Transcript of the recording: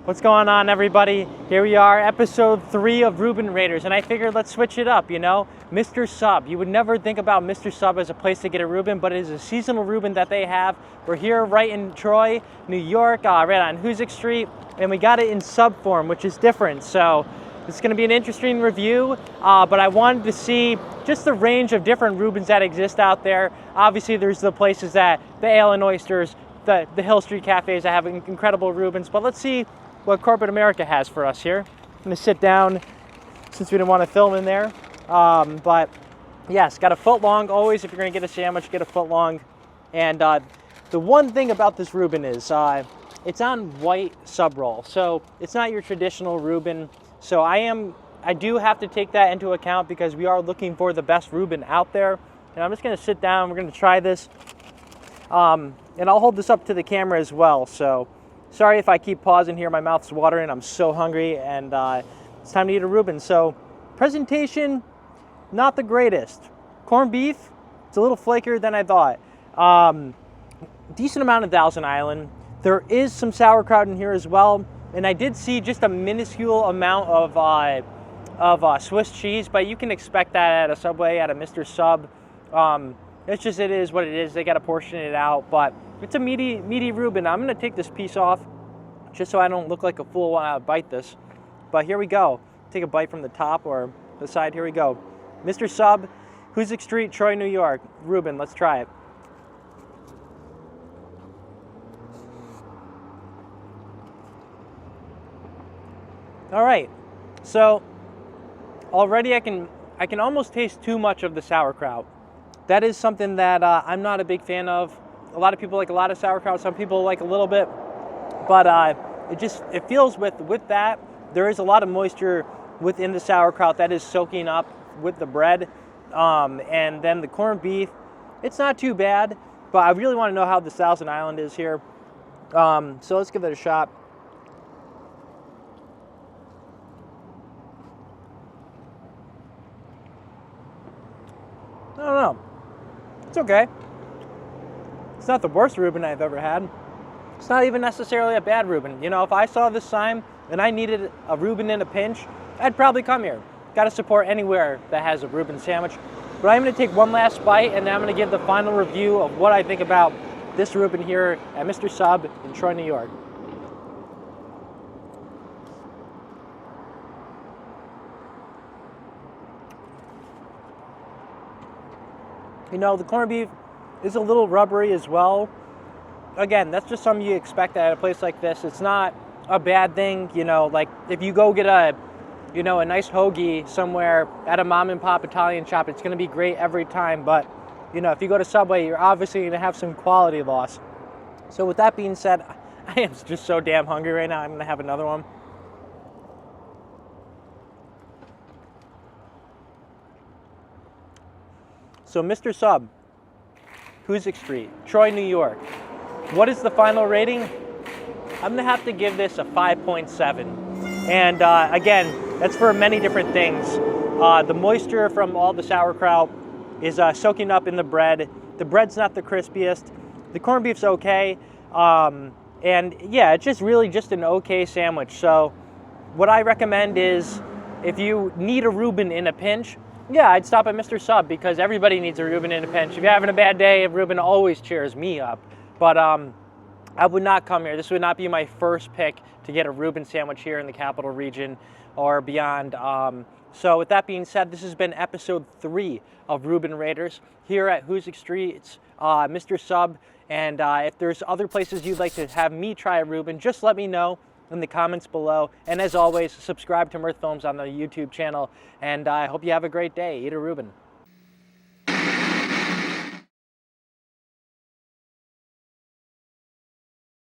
What's going on, everybody? Here we are, episode 3 of Reuben Raters, and I figured let's switch it up, you know? Mr. Subb. You would never think about Mr. Subb as a place to get a Reuben, but it is a seasonal Reuben that they have. We're here right in Troy, New York, right on Hoosick Street, and we got it in Subb form, which is different. So it's going to be an interesting review, but I wanted to see just the range of different Reubens that exist out there. Obviously, there's the places that, the Ale and Oysters, the Hill Street cafes that have incredible Reubens, but let's see what corporate America has for us here. I'm gonna sit down since we didn't want to film in there. But yes, got a foot long. Always, if you're gonna get a sandwich, get a foot long. And the one thing about this Reuben is it's on white sub roll, so it's not your traditional Reuben. So I do have to take that into account because we are looking for the best Reuben out there. And I'm just gonna sit down. We're gonna try this, and I'll hold this up to the camera as well. So. Sorry if I keep pausing here, my mouth's watering, I'm so hungry, and it's time to eat a Reuben. So, presentation, not the greatest. Corned beef, it's a little flakier than I thought. Decent amount of Thousand Island. There is some sauerkraut in here as well, and I did see just a minuscule amount of Swiss cheese, but you can expect that at a Subway, at a Mr. Subb. It's just, it is what it is. They got to portion it out, but it's a meaty Reuben. I'm going to take this piece off just so I don't look like a fool when I bite this. But here we go. Take a bite from the top or the side. Here we go. Mr. Subb, Hoosick Street, Troy, New York. Reuben, let's try it. All right. So already I can almost taste too much of the sauerkraut. That is something that I'm not a big fan of. A lot of people like a lot of sauerkraut. Some people like a little bit, but it feels with that there is a lot of moisture within the sauerkraut that is soaking up with the bread, and then the corned beef. It's not too bad, but I really want to know how the Thousand Island is here. So let's give it a shot. I don't know. It's okay. It's not the worst Reuben I've ever had. It's not even necessarily a bad Reuben. You know, if I saw this sign and I needed a Reuben in a pinch, I'd probably come here. Got to support anywhere that has a Reuben sandwich. But I'm going to take one last bite, and then I'm going to give the final review of what I think about this Reuben here at Mr. Subb in Troy, New York. You know, the corned beef is a little rubbery as well. Again, that's just something you expect at a place like this. It's not a bad thing, you know, like if you go get a nice hoagie somewhere at a mom and pop Italian shop, it's gonna be great every time, but you know, if you go to Subway, you're obviously gonna have some quality loss. So with that being said, I am just so damn hungry right now. I'm gonna have another one. So Mr. Subb, Hoosick Street, Troy, New York. What is the final rating? I'm gonna have to give this a 5.7. And again, that's for many different things. The moisture from all the sauerkraut is soaking up in the bread. The bread's not the crispiest. The corned beef's okay. And yeah, it's just really just an okay sandwich. So what I recommend is if you need a Reuben in a pinch, yeah, I'd stop at Mr. Subb because everybody needs a Reuben in a pinch. If you're having a bad day, a Reuben always cheers me up. But I would not come here. This would not be my first pick to get a Reuben sandwich here in the capital region or beyond. So with that being said, this has been episode 3 of Reuben Raters here at Hoosick Street, Mr. Subb. And if there's other places you'd like to have me try a Reuben, just let me know in the comments below. And as always, subscribe to Mirth Films on the YouTube channel. And I hope you have a great day. Eat a Reuben.